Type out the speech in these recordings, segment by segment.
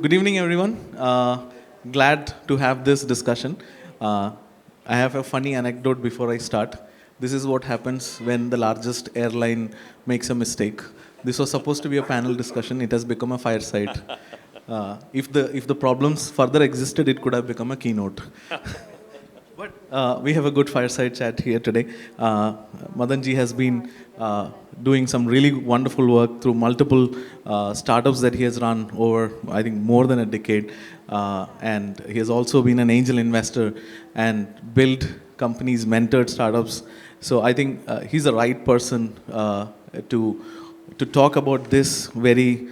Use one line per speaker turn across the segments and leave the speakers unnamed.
good evening, everyone. Glad to have this discussion. I have a funny anecdote before I start. This is what happens when the largest airline makes a mistake. This was supposed to be a panel discussion. It has become a fireside. If the problems further existed, it could have become a keynote. But we have a good fireside chat here today. Madan ji has been doing some really wonderful work through multiple startups that he has run over, I think, more than a decade. And he has also been an angel investor and built companies, mentored startups. So I think he's the right person to talk about this very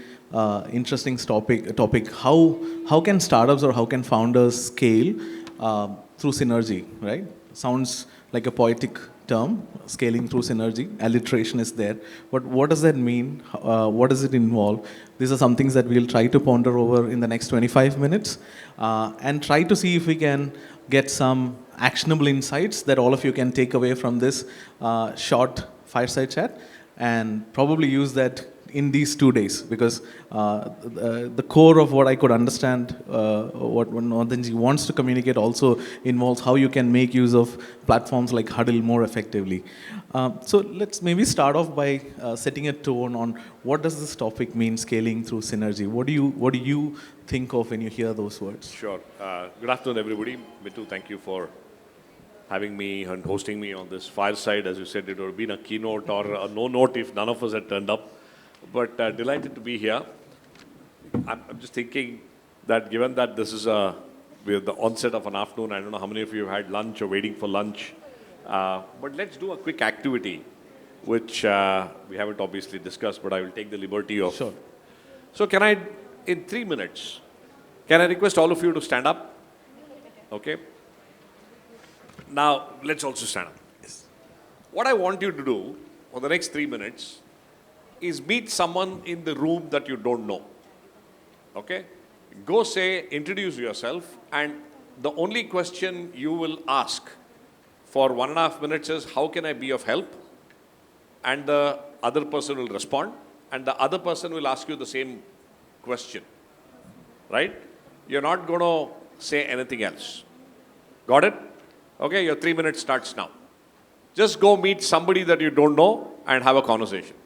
interesting topic. How can startups or how can founders scale through synergy, right? Sounds like a poetic term, scaling through synergy. Alliteration is there. But what does that mean? What does it involve? These are some things that we'll try to ponder over in the next 25 minutes and try to see if we can get some actionable insights that all of you can take away from this short fireside chat and probably use that in these 2 days, because the core of what I could understand, what Madanji wants to communicate also involves how you can make use of platforms like Huddle more effectively. So let's maybe start off by setting a tone on what does this topic mean, scaling through synergy. What do you think of when you hear those words?
Sure. Good afternoon, everybody. Mittu, thank you for having me and hosting me on this fireside. As you said, it would have been a keynote or a no note if none of us had turned up. But delighted to be here. I'm just thinking that given that this is we're at the onset of an afternoon, I don't know how many of you have had lunch or waiting for lunch, but let's do a quick activity, which we haven't obviously discussed, but I will take the liberty of.
Sure.
So can I, in 3 minutes, can I request all of you to stand up? Okay. Now, let's also stand up. Yes. What I want you to do for the next 3 minutes is meet someone in the room that you don't know. Okay? Go say, introduce yourself, and the only question you will ask for 1.5 minutes is, how can I be of help? And the other person will respond, and the other person will ask you the same question. Right? You're not going to say anything else. Got it? Okay, your 3 minutes starts now. Just go meet somebody that you don't know and have a conversation.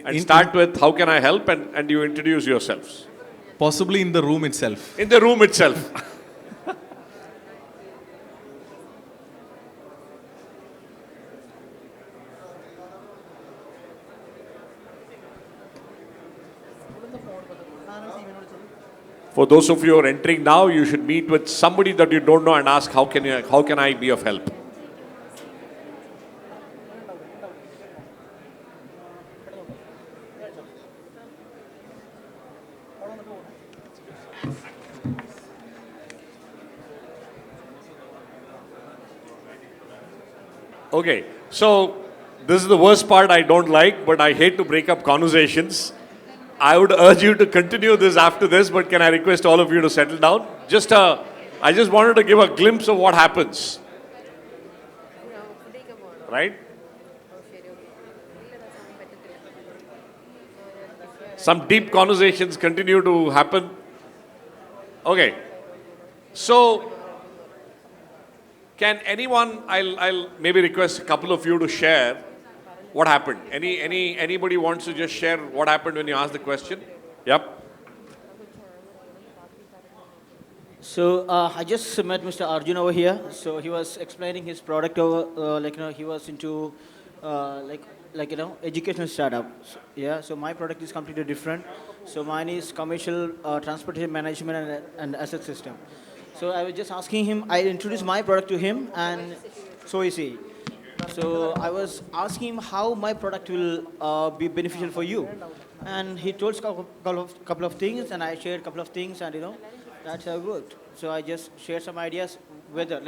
And start with, how can I help? And you introduce yourselves.
Possibly in the room itself.
In the room itself. For those of you who are entering now, you should meet with somebody that you don't know and ask, how can I be of help? Okay, so this is the worst part I don't like, but I hate to break up conversations. I would urge you to continue this after this, but can I request all of you to settle down? I just wanted to give a glimpse of what happens. Right? Some deep conversations continue to happen. Okay, so can anyone, I'll maybe request a couple of you to share what happened. Anybody wants to just share what happened when you asked the question? Yep.
So I just met Mr. Arjun over here. So he was explaining his product over, he was into educational startup. So my product is completely different. So mine is commercial transportation management and asset system. So I was just asking him, I introduced my product to him, and so is he. So I was asking him how my product will be beneficial for you. And he told a couple of things, and I shared a couple of things, and that's how it worked. So I just shared some ideas, whether,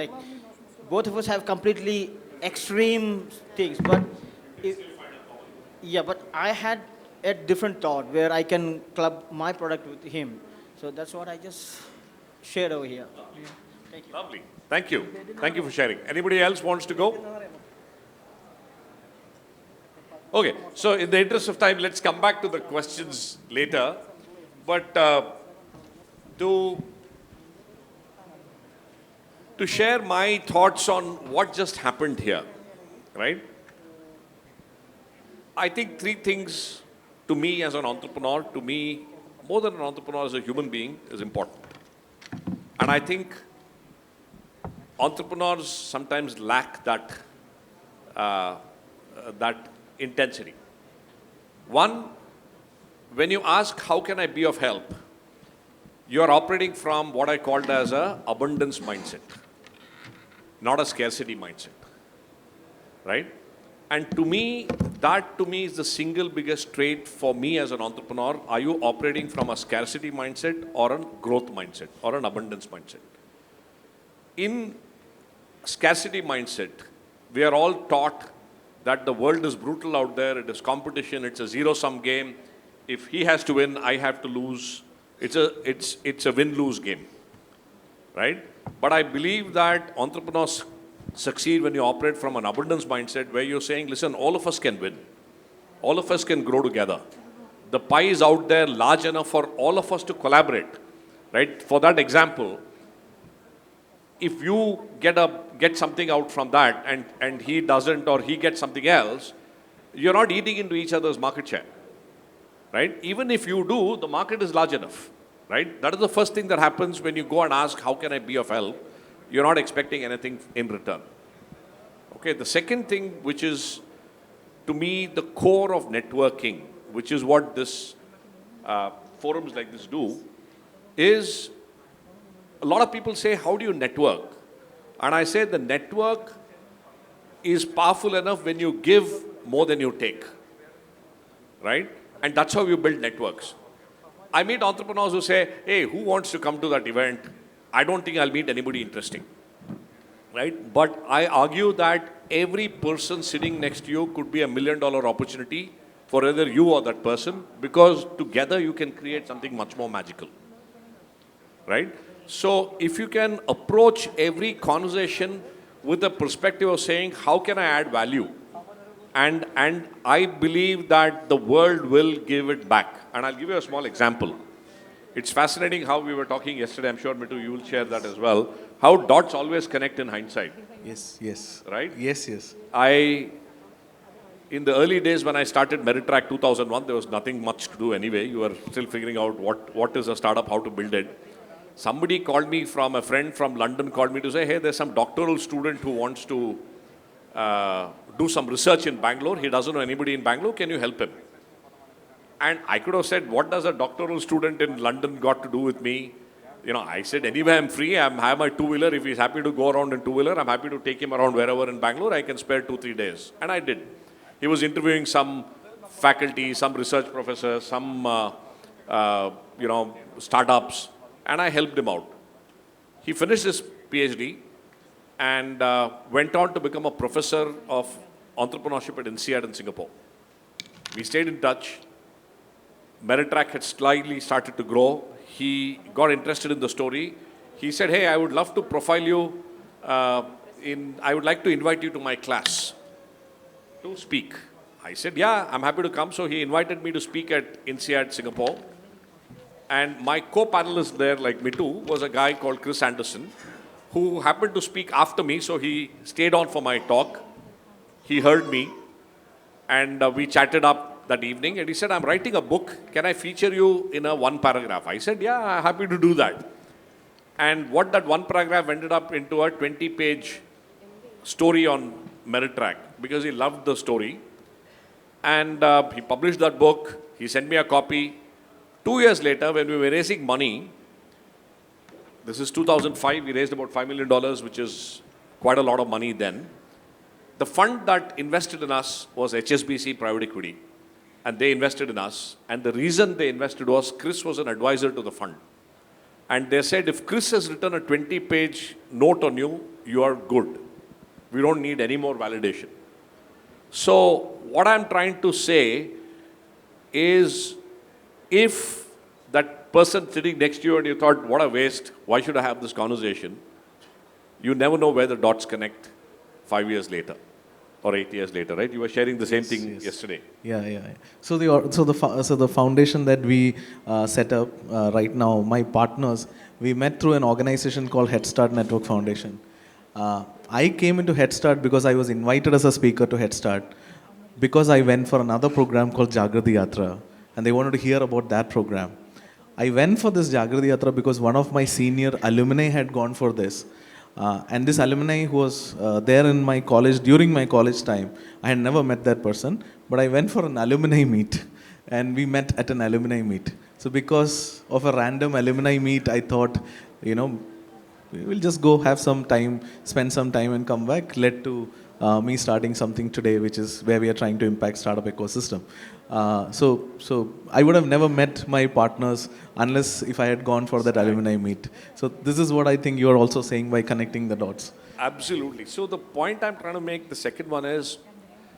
both of us have completely extreme things, but but I had a different thought where I can club my product with him. So that's what I just shared over here. Yeah. Thank you.
Lovely. Thank you. Thank you for sharing. Anybody else wants to go? Okay, so in the interest of time, let's come back to the questions later. But to share my thoughts on what just happened here, right? I think three things to me as an entrepreneur, to me, more than an entrepreneur as a human being, is important. And I think entrepreneurs sometimes lack that intensity. One, when you ask, how can I be of help? You are operating from what I called as a abundance mindset, not a scarcity mindset, right? And to me, that to me is the single biggest trait for me as an entrepreneur. Are you operating from a scarcity mindset or a growth mindset or an abundance mindset? In scarcity mindset, we are all taught that the world is brutal out there, it is competition, it's a zero-sum game. If he has to win, I have to lose. It's a win-lose game, right? But I believe that entrepreneurs succeed when you operate from an abundance mindset where you're saying, listen, all of us can win. All of us can grow together. The pie is out there large enough for all of us to collaborate, right? For that example, if you get something out from that and he doesn't, or he gets something else, you're not eating into each other's market share, right? Even if you do, the market is large enough, right? That is the first thing that happens when you go and ask, how can I be of help? You're not expecting anything in return. Okay, the second thing, which is to me the core of networking, which is what this forums like this do, is a lot of people say, how do you network? And I say the network is powerful enough when you give more than you take, right? And that's how you build networks. I meet entrepreneurs who say, hey, who wants to come to that event? I don't think I'll meet anybody interesting, right? But I argue that every person sitting next to you could be $1 million opportunity for either you or that person, because together you can create something much more magical, right? So if you can approach every conversation with the perspective of saying, how can I add value? And I believe that the world will give it back. And I'll give you a small example. It's fascinating how we were talking yesterday. I'm sure, Mittu, you will share that as well. How dots always connect in hindsight.
Yes.
Right?
Yes.
In the early days when I started Merstra 2001, there was nothing much to do anyway. You were still figuring out what is a startup, how to build it. Somebody called me from, a friend from London called me to say, hey, there's some doctoral student who wants to do some research in Bangalore. He doesn't know anybody in Bangalore. Can you help him? And I could have said, what does a doctoral student in London got to do with me? You know, I said, anyway, I'm free. I have my two-wheeler. If he's happy to go around in two-wheeler, I'm happy to take him around wherever in Bangalore. I can spare 2-3 days. And I did. He was interviewing some faculty, some research professors, some, startups. And I helped him out. He finished his PhD and went on to become a professor of entrepreneurship at INSEAD in Singapore. We stayed in touch. Merittrack had slightly started to grow. He got interested in the story. He said, hey, I would love to profile you. I would like to invite you to my class to speak. I said, yeah, I'm happy to come. So he invited me to speak at INSEAD Singapore. And my co-panelist there, like Mittu, was a guy called Chris Anderson, who happened to speak after me. So he stayed on for my talk. He heard me. And we chatted up that evening, and he said, I'm writing a book. Can I feature you in a one paragraph? I said, yeah, I'm happy to do that. And what that one paragraph ended up into a 20-page story on Merittrack, because he loved the story. And he published that book. He sent me a copy. 2 years later, when we were raising money, this is 2005, we raised about $5 million, which is quite a lot of money then. The fund that invested in us was HSBC Private Equity. And they invested in us. And the reason they invested was Chris was an advisor to the fund. And they said, if Chris has written a 20-page note on you, you are good. We don't need any more validation. So what I'm trying to say is, if that person sitting next to you and you thought, what a waste, why should I have this conversation? You never know where the dots connect 5 years later. or 8 years later, right? You were sharing the same thing
Yes.
yesterday.
Yeah. So the foundation that we set up right now, my partners, we met through an organization called Head Start Network Foundation. I came into Head Start because I was invited as a speaker to Head Start because I went for another program called Jagrati Yatra, and they wanted to hear about that program. I went for this Jagrati Yatra because one of my senior alumni had gone for this. And this alumni who was there in my college, during my college time, I had never met that person, but I went for an alumni meet, and we met at an alumni meet. So because of a random alumni meet, I thought, you know, we'll just go have some time, spend some time and come back, led to me starting something today, which is where we are trying to impact startup ecosystem. So I would have never met my partners unless if I had gone for that alumni meet. So this is what I think you are also saying by connecting the dots.
Absolutely. So the point I'm trying to make, the second one is,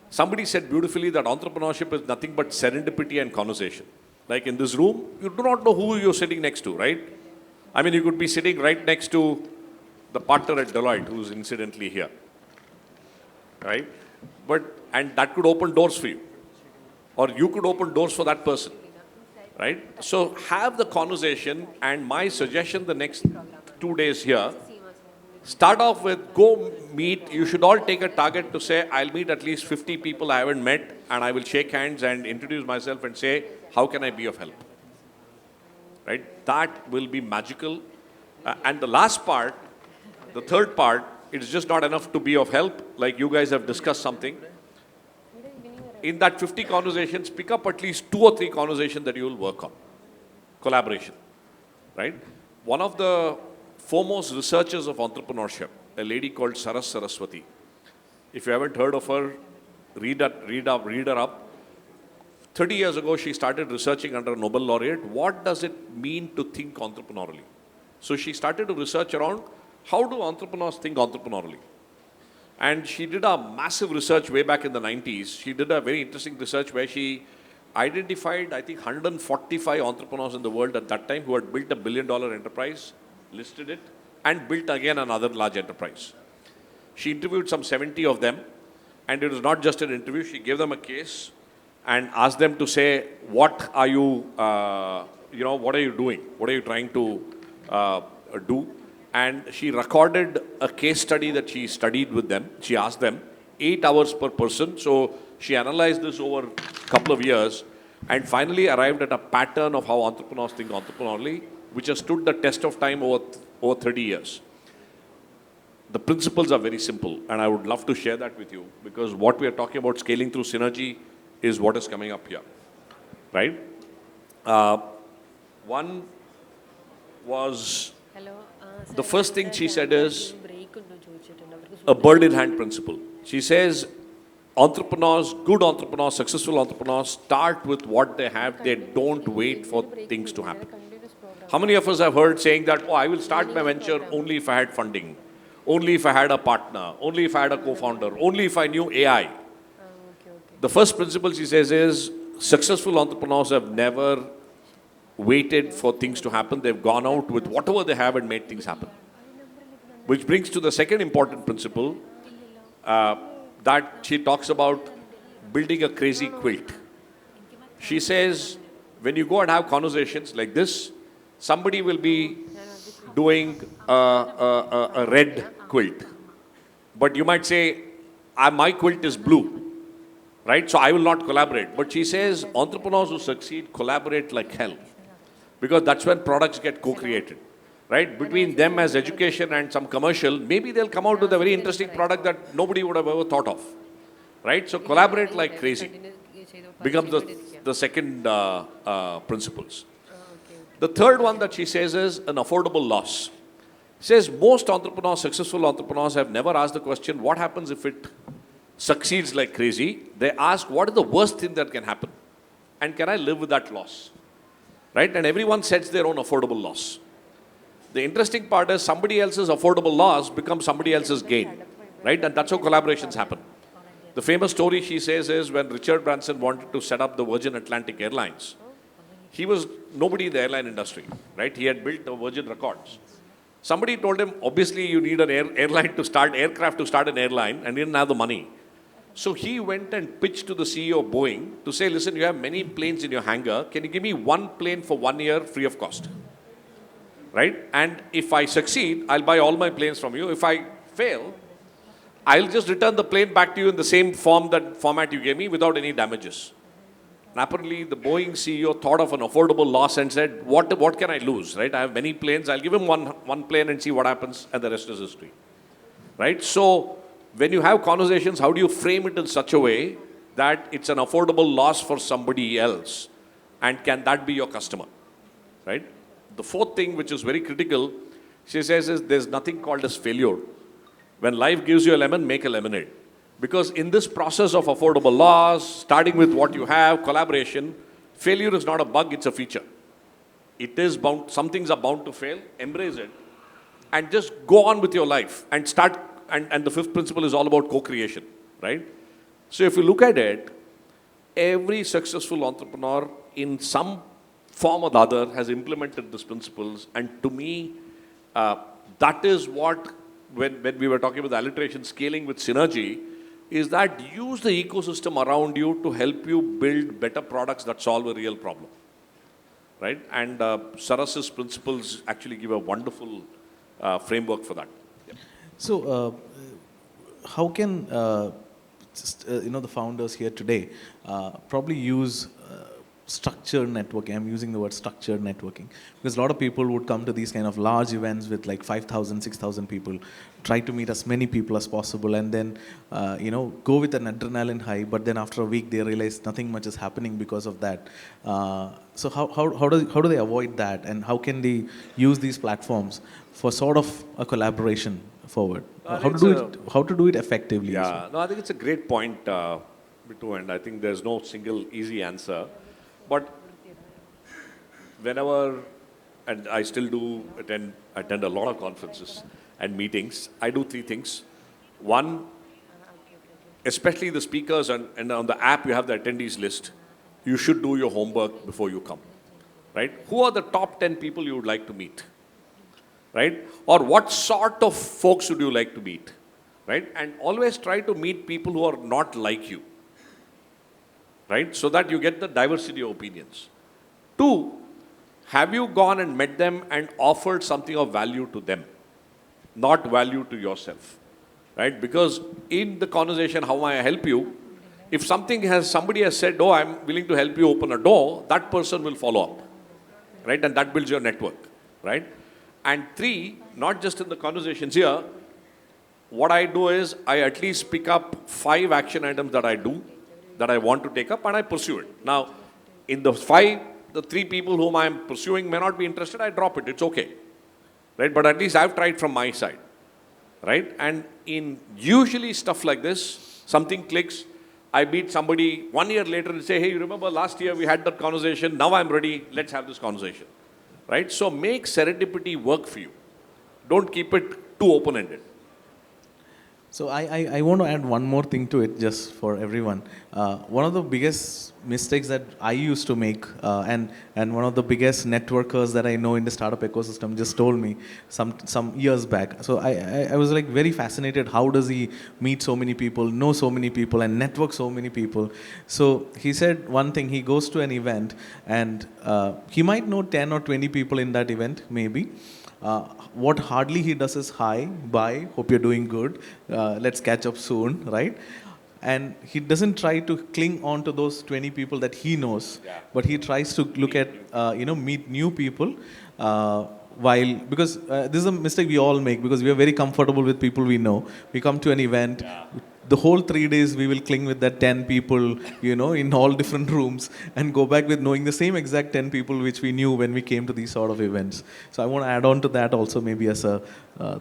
somebody said beautifully that entrepreneurship is nothing but serendipity and conversation. Like in this room, you do not know who you're sitting next to, right? I mean, you could be sitting right next to the partner at Deloitte, who's incidentally here, right? And that could open doors for you. Or you could open doors for that person, right? So have the conversation, and my suggestion the next 2 days here, start off with go meet. You should all take a target to say, I'll meet at least 50 people I haven't met, and I will shake hands and introduce myself and say, how can I be of help? Right? That will be magical. And the last part, the third part, it's just not enough to be of help. Like you guys have discussed something. In that 50 conversations, pick up at least 2 or 3 conversations that you will work on. Collaboration, right? One of the foremost researchers of entrepreneurship, a lady called Saraswati. If you haven't heard of her, read her up. 30 years ago, she started researching under a Nobel laureate. What does it mean to think entrepreneurially? So she started to research around how do entrepreneurs think entrepreneurially. And she did a massive research way back in the 90s. She did a very interesting research where she identified, I think, 145 entrepreneurs in the world at that time who had built $1 billion enterprise, listed it, and built again another large enterprise. She interviewed some 70 of them, and it was not just an interview. She gave them a case and asked them to say, what are you, what are you doing? What are you trying to do? And she recorded a case study that she studied with them. She asked them 8 hours per person. So she analyzed this over a couple of years and finally arrived at a pattern of how entrepreneurs think entrepreneurially, which has stood the test of time over 30 years. The principles are very simple, and I would love to share that with you because what we are talking about scaling through synergy is what is coming up here, right? One was, the first thing she said is a bird in hand principle. She says entrepreneurs, good entrepreneurs, successful entrepreneurs start with what they have. They don't wait for things to happen. How many of us have heard saying that, oh, I will start my venture only if I had funding, only if I had a partner, only if I had a co-founder, only if I knew AI. The first principle she says is successful entrepreneurs have never waited for things to happen. They've gone out with whatever they have and made things happen. Which brings to the second important principle that she talks about building a crazy quilt. She says when you go and have conversations like this, somebody will be doing a red quilt. But you might say, my quilt is blue. Right? So I will not collaborate. But she says entrepreneurs who succeed collaborate like hell. Because that's when products get co-created. Right? Between them as education and some commercial, maybe they'll come out with a very interesting product that nobody would have ever thought of. Right? So collaborate like crazy becomes the second principles. The third one that she says is an affordable loss. She says most entrepreneurs, successful entrepreneurs have never asked the question, what happens if it succeeds like crazy? They ask, what is the worst thing that can happen? And can I live with that loss? Right? And everyone sets their own affordable loss. The interesting part is somebody else's affordable loss becomes somebody else's gain. Right? And that's how collaborations happen. The famous story she says is when Richard Branson wanted to set up the Virgin Atlantic Airlines, he was nobody in the airline industry. Right? He had built the Virgin Records. Somebody told him, obviously you need an aircraft to start an airline, and he didn't have the money. So he went and pitched to the CEO of Boeing to say, listen, you have many planes in your hangar. Can you give me one plane for 1 year free of cost? Right? And if I succeed, I'll buy all my planes from you. If I fail, I'll just return the plane back to you in the same format you gave me without any damages. And apparently, the Boeing CEO thought of an affordable loss and said, what can I lose, right? I have many planes. I'll give him one plane and see what happens, and the rest is history, right? So when you have conversations, how do you frame it in such a way that it's an affordable loss for somebody else? And can that be your customer, right? The fourth thing, which is very critical, she says, is there's nothing called as failure. When life gives you a lemon, make a lemonade. Because in this process of affordable loss, starting with what you have, collaboration, failure is not a bug, it's a feature. It is bound, some things are bound to fail, embrace it, and just go on with your life and start. And the fifth principle is all about co-creation, right? So if you look at it, every successful entrepreneur in some form or the other has implemented these principles. And to me, that is what, when we were talking about the alliteration, scaling with synergy, is that use the ecosystem around you to help you build better products that solve a real problem, right? And Saras's principles actually give a wonderful framework for that.
So, how can the founders here today probably use structured networking? I'm using the word structured networking because a lot of people would come to these kind of large events with like 5,000, 6,000 people, try to meet as many people as possible, and then go with an adrenaline high. But then after a week, they realize nothing much is happening because of that. So how do they avoid that, and how can they use these platforms for sort of a collaboration forward? How to do it effectively?
Yeah, no, I think it's a great point, Mittu, and I think there's no single easy answer. But whenever, and I still do attend a lot of conferences and meetings, I do three things. One, especially the speakers and on the app you have the attendees list, you should do your homework before you come, right? Who are the top 10 people you would like to meet, right? Or what sort of folks would you like to meet, right? And always try to meet people who are not like you, right? So that you get the diversity of opinions. Two, have you gone and met them and offered something of value to them, not value to yourself, right? Because in the conversation, how may I help you? If somebody has said, oh, I'm willing to help you open a door, that person will follow up, right? And that builds your network, right? And three, not just in the conversations here, what I do is I at least pick up 5 action items that I do, that I want to take up, and I pursue it. Now, in the 5, the 3 people whom I'm pursuing may not be interested, I drop it, it's okay, right? But at least I've tried from my side, right? And in usually stuff like this, something clicks, I meet somebody 1 year later and say, hey, you remember last year we had that conversation, now I'm ready, let's have this conversation, right? So make serendipity work for you. Don't keep it too open-ended.
So I want to add one more thing to it just for everyone. One of the biggest mistakes that I used to make and one of the biggest networkers that I know in the startup ecosystem just told me some years back. So I was like very fascinated. How does he meet so many people, know so many people and network so many people? So he said one thing, he goes to an event and he might know 10 or 20 people in that event maybe. What hardly he does is hi, bye, hope you're doing good, let's catch up soon, right? And he doesn't try to cling on to those 20 people that he knows, but he tries to look at, meet new people because this is a mistake we all make because we are very comfortable with people we know. We come to an event, the whole 3 days we will cling with that 10 people, in all different rooms and go back with knowing the same exact 10 people which we knew when we came to these sort of events. So I want to add on to that also maybe as a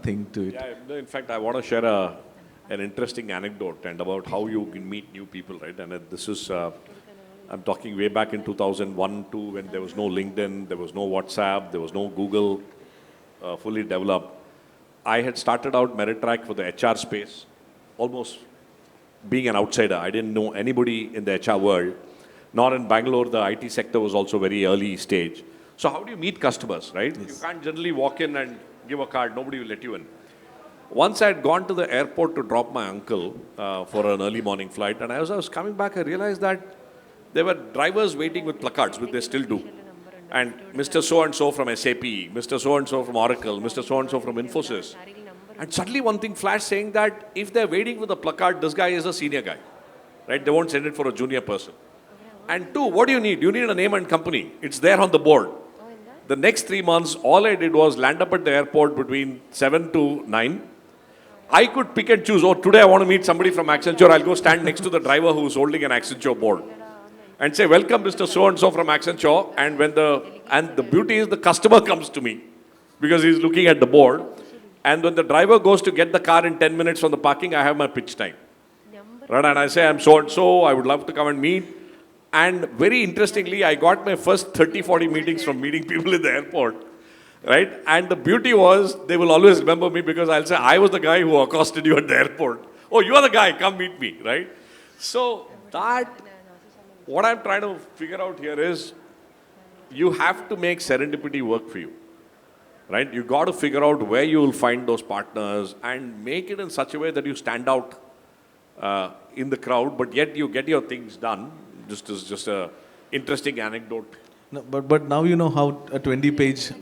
thing to it.
Yeah, in fact, I want to share an interesting anecdote and about how you can meet new people, right? And this is, I'm talking way back in 2001, 2, when there was no LinkedIn, there was no WhatsApp, there was no Google fully developed. I had started out Merittrack for the HR space, almost being an outsider. I didn't know anybody in the HR world, nor in Bangalore. The IT sector was also very early stage. So how do you meet customers, right? Yes. You can't generally walk in and give a card. Nobody will let you in. Once I had gone to the airport to drop my uncle for an early morning flight, and as I was coming back, I realized that there were drivers waiting with placards, which they still do. And Mr. So-and-so from SAP, Mr. So-and-so from Oracle, Mr. So-and-so from Infosys. And suddenly one thing flashed saying that if they're waiting with a placard, this guy is a senior guy, right? They won't send it for a junior person. And two, what do you need? You need a name and company. It's there on the board. The next 3 months, all I did was land up at the airport between 7 to 9. I could pick and choose, oh, today I want to meet somebody from Accenture. I'll go stand next to the driver who's holding an Accenture board and say, welcome, Mr. So-and-so from Accenture. And the beauty is the customer comes to me because he's looking at the board. And when the driver goes to get the car in 10 minutes from the parking, I have my pitch time. Right? And I say, I'm so-and-so, I would love to come and meet. And very interestingly, I got my first 30, 40 meetings from meeting people in the airport. Right? And the beauty was, they will always remember me because I'll say, I was the guy who accosted you at the airport. Oh, you are the guy, come meet me, right? So what I'm trying to figure out here is, you have to make serendipity work for you, right? You got to figure out where you will find those partners and make it in such a way that you stand out in the crowd, but yet you get your things done. Just a interesting anecdote.
No, but now you know how a 20-page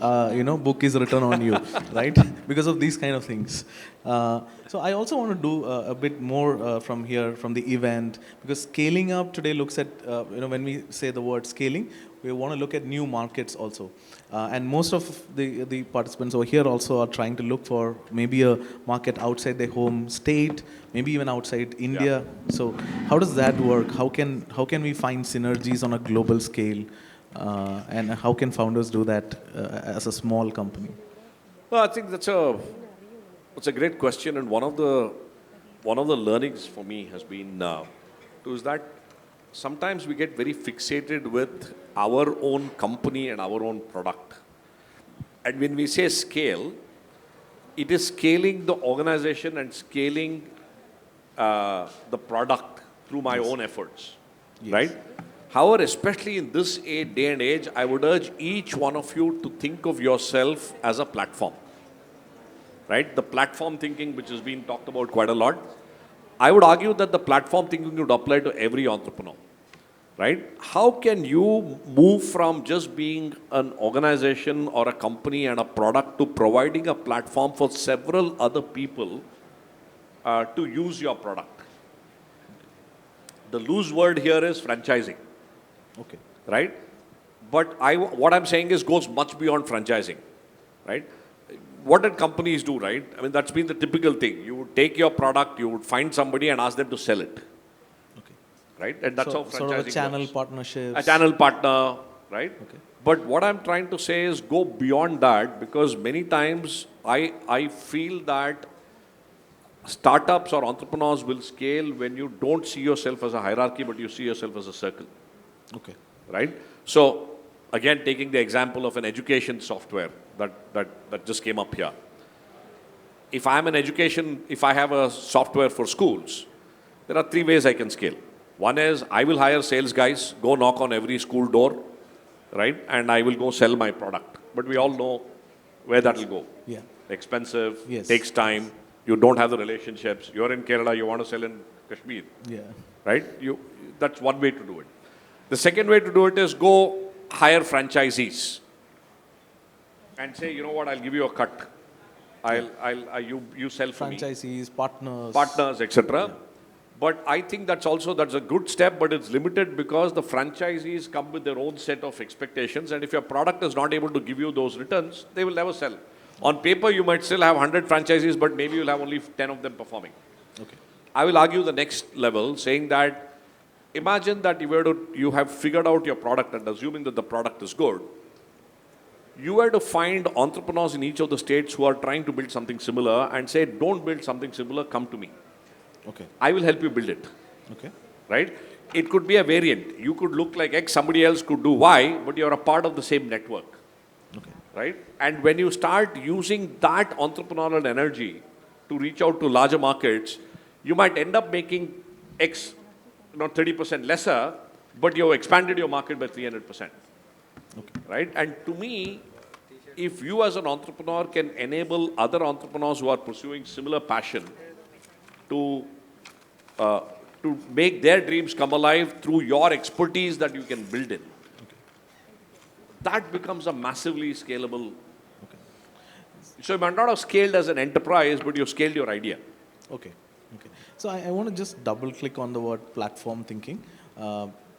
book is written on you, right? Because of these kind of things. So I also want to do a bit more from here, from the event, because scaling up today looks at, when we say the word scaling, we want to look at new markets also. And most of the participants over here also are trying to look for maybe a market outside their home state, maybe even outside India. Yeah. So how does that work? How can we find synergies on a global scale? And how can founders do that as a small company?
Well, I think that's a great question, and one of the learnings for me has been is that sometimes we get very fixated with our own company and our own product. And when we say scale, it is scaling the organization and scaling the product through my own efforts, yes. Right? However, especially in this day and age, I would urge each one of you to think of yourself as a platform, right? The platform thinking, which has been talked about quite a lot. I would argue that the platform thinking would apply to every entrepreneur, right? How can you move from just being an organization or a company and a product to providing a platform for several other people to use your product? The loose word here is franchising.
Okay.
Right? But what I'm saying is goes much beyond franchising, right? What did companies do, right? I mean, that's been the typical thing. You would take your product, you would find somebody and ask them to sell it. Okay. Right? And that's how franchising
sort of a channel
works.
partnerships.
A channel partner, right?
Okay.
But what I'm trying to say is go beyond that, because many times I feel that startups or entrepreneurs will scale when you don't see yourself as a hierarchy, but you see yourself as a circle.
Okay.
Right? So, again, taking the example of an education software that just came up here. If I have a software for schools, there are 3 ways I can scale. One is I will hire sales guys, go knock on every school door, right? And I will go sell my product. But we all know where that will go.
Yeah.
Expensive,
yes.
Takes time, you don't have the relationships. You're in Kerala, you want to sell in Kashmir.
Yeah.
Right? That's one way to do it. The second way to do it is go hire franchisees and say, you know what, I'll give you a cut. You sell for me.
Franchisees,
Partners, etc. Yeah. But I think that's a good step, but it's limited because the franchisees come with their own set of expectations, and if your product is not able to give you those returns, they will never sell. On paper, you might still have 100 franchisees, but maybe you'll have only 10 of them performing.
Okay.
I will argue the next level, saying that imagine that you have figured out your product, and assuming that the product is good, you were to find entrepreneurs in each of the states who are trying to build something similar and say, don't build something similar, come to me.
Okay.
I will help you build it.
Okay.
Right? It could be a variant. You could look like X, somebody else could do Y, but you're a part of the same network.
Okay.
Right? And when you start using that entrepreneurial energy to reach out to larger markets, you might end up making X, 30% lesser, but you've expanded your market by 300%.
Okay.
Right? And to me, if you as an entrepreneur can enable other entrepreneurs who are pursuing similar passion to to make their dreams come alive through your expertise that you can build in, that becomes a massively scalable. So you might not have scaled as an enterprise, but you've scaled your idea.
Okay. Okay. So I want to just double click on the word platform thinking,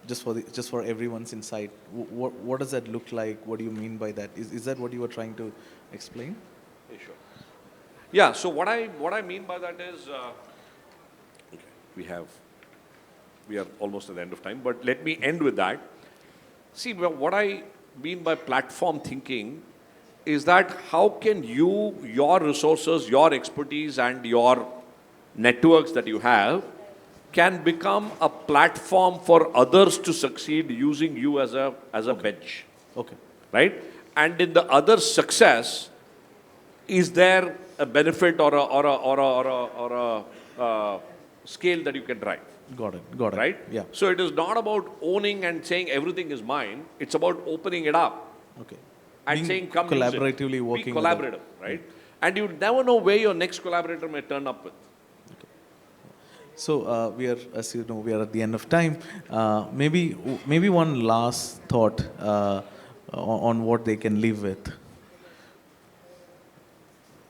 just for everyone's insight. What does that look like? What do you mean by that? Is that what you were trying to explain?
Yeah, sure. Yeah. So what I mean by that is, okay, we are almost at the end of time, but let me end with that. See, what I mean by platform thinking is that how can you, your resources, your expertise, and your networks that you have can become a platform for others to succeed using you as a bench.
Okay.
Right? And in the other's success, is there a benefit or a scale that you can drive?
Got it. Got it.
Right?
Yeah.
So it is not about owning and saying everything is mine. It's about opening it up
Okay.
and
Being
saying, come use it.
collaboratively working.
Be
with
collaborative, right? And you never know where your next collaborator may turn up with.
So we are, as you know, we are at the end of time. Maybe one last thought on what they can live with.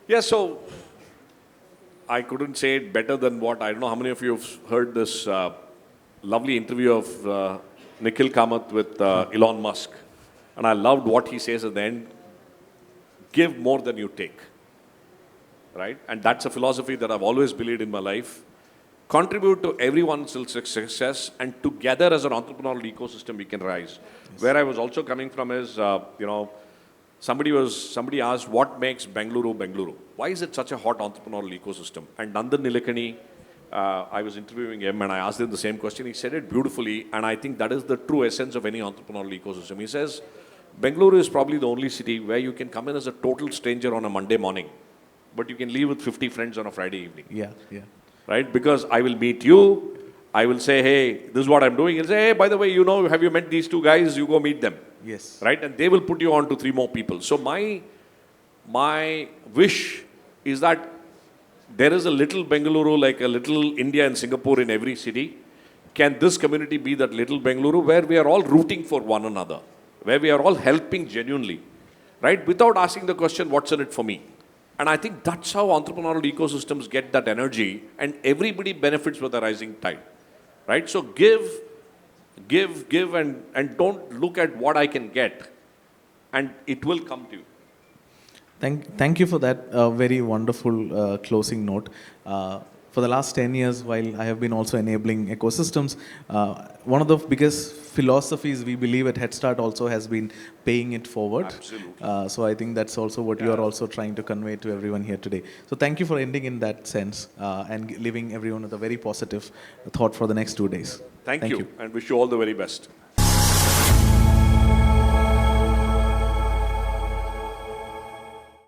Yeah, so I couldn't say it better than what, I don't know how many of you have heard this lovely interview of Nikhil Kamath with Elon Musk. And I loved what he says at the end, give more than you take. Right? And that's a philosophy that I've always believed in my life. Contribute to everyone's success, and together as an entrepreneurial ecosystem we can rise. Yes. Where I was also coming from is, somebody asked, what makes Bengaluru Bengaluru? Why is it such a hot entrepreneurial ecosystem? And Nandan Nilekani, I was interviewing him and I asked him the same question. He said it beautifully, and I think that is the true essence of any entrepreneurial ecosystem. He says, Bengaluru is probably the only city where you can come in as a total stranger on a Monday morning, but you can leave with 50 friends on a Friday evening.
Yeah, yeah.
Right? Because I will meet you, I will say, hey, this is what I'm doing. He'll say, hey, by the way, have you met these two guys? You go meet them.
Yes.
Right? And they will put you on to 3 more people. So my wish is that there is a little Bengaluru, like a little India and Singapore in every city. Can this community be that little Bengaluru where we are all rooting for one another, where we are all helping genuinely, right? Without asking the question, what's in it for me? And I think that's how entrepreneurial ecosystems get that energy, and everybody benefits with the rising tide, right? So give, and don't look at what I can get, and it will come to you.
Thank you for that very wonderful closing note. For the last 10 years, while I have been also enabling ecosystems, one of the biggest philosophies we believe at Head Start also has been paying it forward.
Absolutely.
So I think that's also what you are also trying to convey to everyone here today. So thank you for ending in that sense and leaving everyone with a very positive thought for the next 2 days.
Thank you, and wish you all the very best.